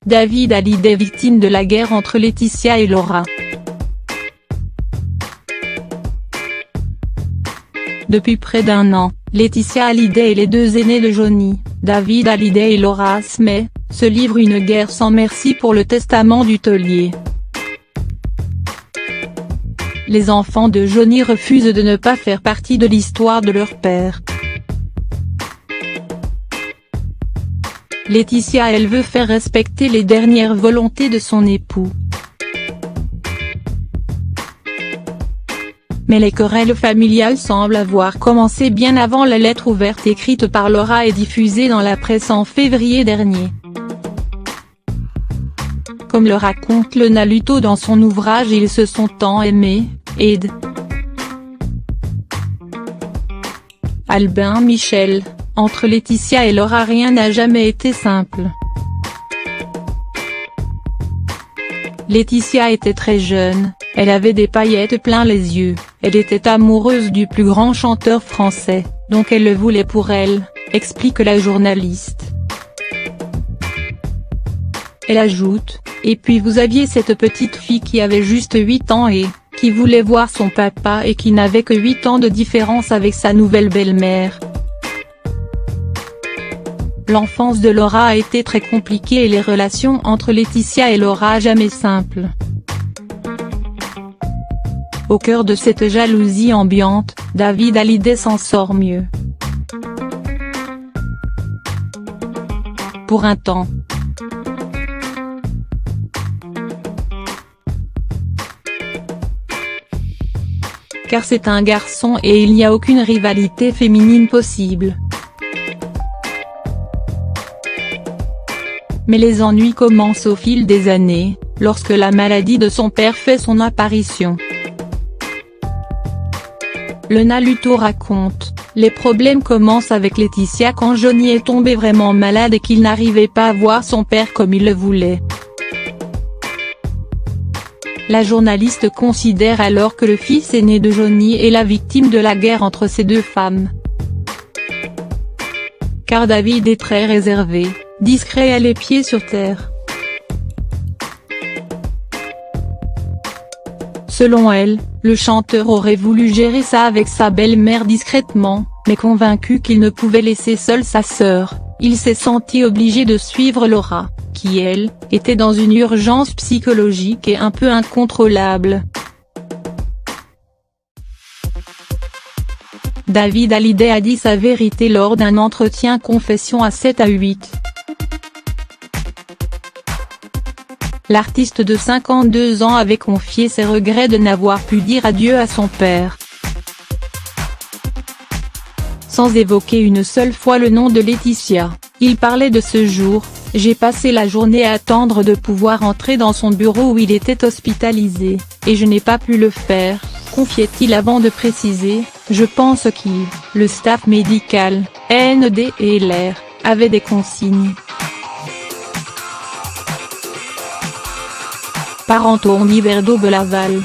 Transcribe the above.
David Hallyday victime de la guerre entre Laetitia et Laura. Depuis près d'un an, Laetitia Hallyday et les deux aînés de Johnny, David Hallyday et Laura Smith, se livrent une guerre sans merci pour le testament du taulier. Les enfants de Johnny refusent de ne pas faire partie de l'histoire de leur père. Laetitia elle veut faire respecter les dernières volontés de son époux. Mais les querelles familiales semblent avoir commencé bien avant la lettre ouverte écrite par Laura et diffusée dans la presse en février dernier. Comme le raconte le Naluto dans son ouvrage Ils se sont tant aimés, ed. Albin Michel, entre Laetitia et Laura rien n'a jamais été simple. Laetitia était très jeune, elle avait des paillettes plein les yeux, elle était amoureuse du plus grand chanteur français, donc elle le voulait pour elle, explique la journaliste. Elle ajoute, et puis vous aviez cette petite fille qui avait juste 8 ans et, qui voulait voir son papa et qui n'avait que 8 ans de différence avec sa nouvelle belle-mère. L'enfance de Laura a été très compliquée et les relations entre Laetitia et Laura jamais simples. Au cœur de cette jalousie ambiante, David Hallyday s'en sort mieux. Pour un temps. Car c'est un garçon et il n'y a aucune rivalité féminine possible. Mais les ennuis commencent au fil des années, lorsque la maladie de son père fait son apparition. Le Naluto raconte, les problèmes commencent avec Laetitia quand Johnny est tombé vraiment malade et qu'il n'arrivait pas à voir son père comme il le voulait. La journaliste considère alors que le fils aîné de Johnny est la victime de la guerre entre ces deux femmes. Car David est très réservé, discret et les pieds sur terre. Selon elle, le chanteur aurait voulu gérer ça avec sa belle-mère discrètement, mais convaincu qu'il ne pouvait laisser seule sa sœur, il s'est senti obligé de suivre Laura, qui elle, était dans une urgence psychologique et un peu incontrôlable. David Hallyday a dit sa vérité lors d'un entretien confession à 7 à 8. L'artiste de 52 ans avait confié ses regrets de n'avoir pu dire adieu à son père. Sans évoquer une seule fois le nom de Laetitia, il parlait de ce jour, « J'ai passé la journée à attendre de pouvoir entrer dans son bureau où il était hospitalisé, et je n'ai pas pu le faire », confiait-il avant de préciser, « Je pense qu'il, le staff médical, ND et LR, avaient des consignes. » Par Anthony Berdo de Laval.